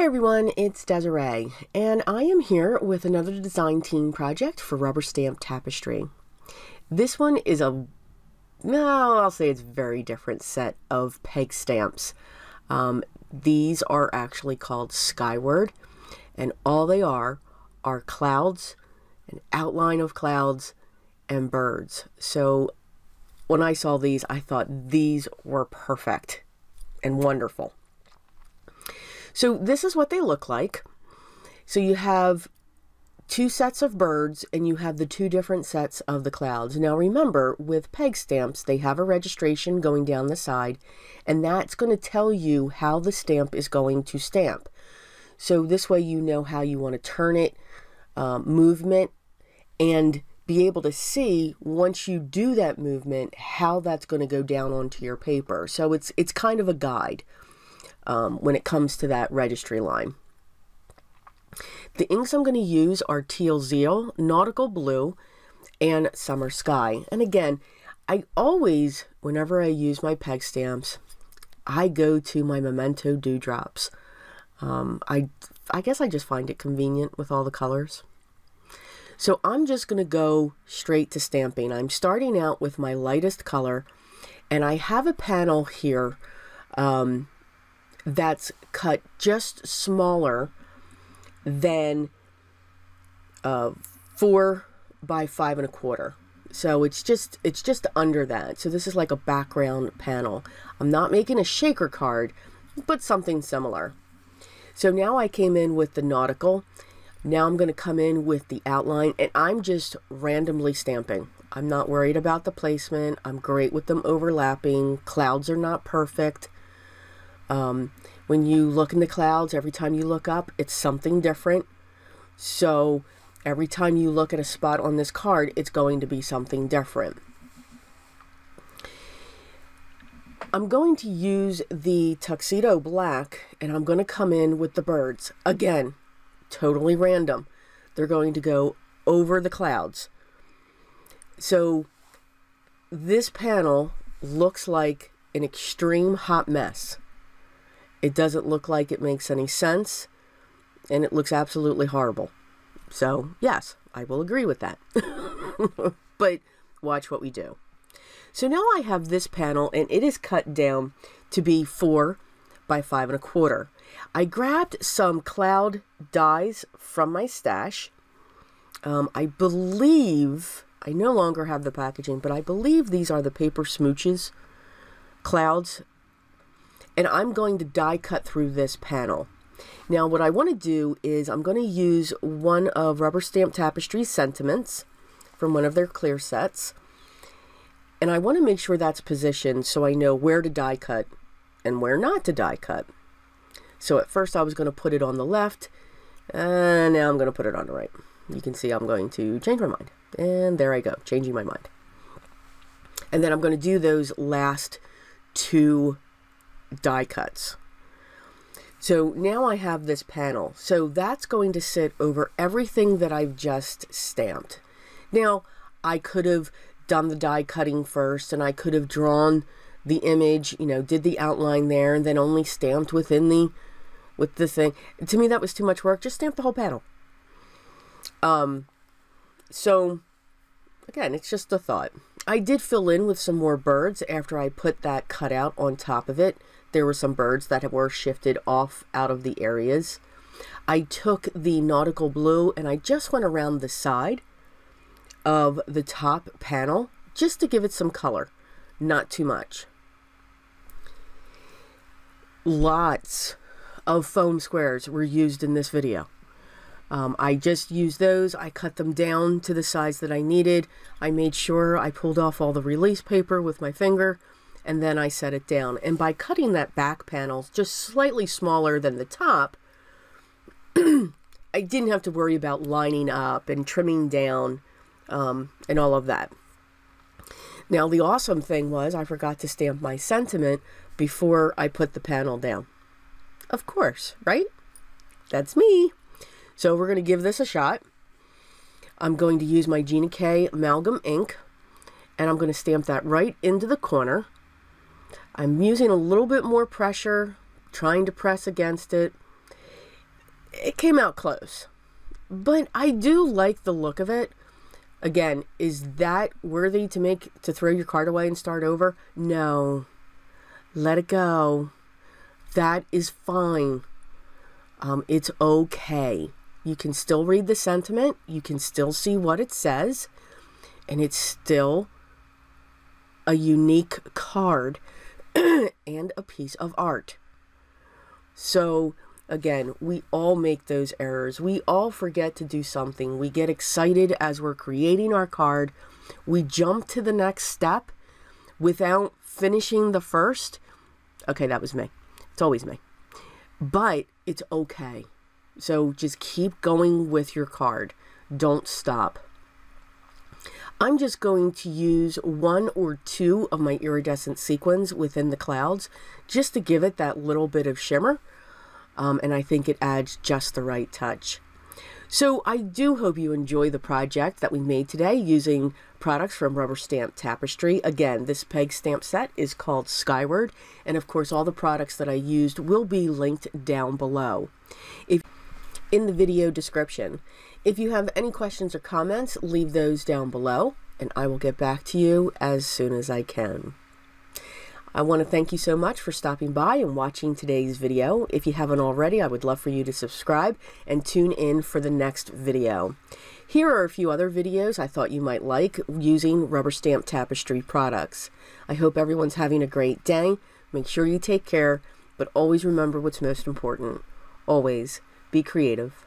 Hi everyone, it's Desiree, and I am here with another design team project for rubber stamp tapestry. This one is I'll say it's very different set of peg stamps. These are actually called SkyWard, and all they are clouds, an outline of clouds, and birds. So when I saw these, I thought these were perfect and wonderful. So this is what they look like. So you have two sets of birds and you have the two different sets of the clouds. Now remember, with peg stamps, they have a registration going down the side, and that's going to tell you how the stamp is going to stamp. So this way you know how you want to turn it, movement, and be able to see once you do that movement how that's going to go down onto your paper. So it's kind of a guide. When it comes to that registry line. The inks I'm going to use are Teal Zeal, Nautical Blue, and Summer Sky. And again, I always, whenever I use my peg stamps, I go to my Memento Dewdrops. I guess I just find it convenient with all the colors. So I'm just going to go straight to stamping. I'm starting out with my lightest color, and I have a panel here that's cut just smaller than 4 by 5 1/4. So it's just under that. So this is like a background panel. I'm not making a shaker card, but something similar. So now I came in with the nautical. Now I'm going to come in with the outline, and I'm just randomly stamping. I'm not worried about the placement. I'm great with them overlapping. Clouds are not perfect. When you look in the clouds, every time you look up, it's something different. So every time you look at a spot on this card, it's going to be something different. I'm going to use the tuxedo black, and I'm going to come in with the birds. Again, totally random. They're going to go over the clouds. So this panel looks like an extreme hot mess. It doesn't look like it makes any sense, and it looks absolutely horrible. So, yes, I will agree with that. But watch what we do. So now I have this panel, and it is cut down to be 4 by 5 1/4. I grabbed some cloud dies from my stash. I believe, I no longer have the packaging, but I believe these are the Paper Smooches clouds. And I'm going to die cut through this panel. Now what I want to do is I'm going to use one of Rubber Stamp Tapestry's Sentiments from one of their clear sets. And I want to make sure that's positioned so I know where to die cut and where not to die cut. So at first I was going to put it on the left, and now I'm going to put it on the right. You can see I'm going to change my mind. And there I go, changing my mind. And then I'm going to do those last two die cuts. So now I have this panel. So that's going to sit over everything that I've just stamped. Now, I could have done the die cutting first, and I could have drawn the image, you know, did the outline there, and then only stamped within the thing. To me, that was too much work. Just stamp the whole panel. So again, it's just a thought. I did fill in with some more birds after I put that cutout on top of it. There were some birds that were shifted off out of the areas. I took the nautical blue and I just went around the side of the top panel just to give it some color, not too much. Lots of foam squares were used in this video. I just used those. I cut them down to the size that I needed. I made sure I pulled off all the release paper with my finger, and then I set it down. And by cutting that back panel just slightly smaller than the top, I didn't have to worry about lining up and trimming down and all of that. Now the awesome thing was I forgot to stamp my sentiment before I put the panel down. Of course, right? That's me. So we're going to give this a shot. I'm going to use my Desiree K amalgam ink, and I'm going to stamp that right into the corner. I'm using a little bit more pressure, trying to press against it. it came out close. But I do like the look of it. Again, is that worthy to throw your card away and start over? No. Let it go. That is fine. It's okay. You can still read the sentiment. You can still see what it says. And it's still a unique card and a piece of art. So, again, we all make those errors. We all forget to do something. We get excited as we're creating our card. We jump to the next step without finishing the first. Okay, that was me. It's always me. But it's okay. So just keep going with your card. Don't stop. I'm just going to use 1 or 2 of my iridescent sequins within the clouds just to give it that little bit of shimmer. And I think it adds just the right touch. So I do hope you enjoy the project that we made today using products from Rubber Stamp Tapestry. Again, this peg stamp set is called SkyWard, and of course all the products that I used will be linked down below in the video description. If you have any questions or comments, leave those down below, and I will get back to you as soon as I can. I want to thank you so much for stopping by and watching today's video. If you haven't already, I would love for you to subscribe and tune in for the next video. Here are a few other videos I thought you might like using Rubber Stamp Tapestry products. I hope everyone's having a great day. Make sure you take care, but always remember what's most important. Always be creative.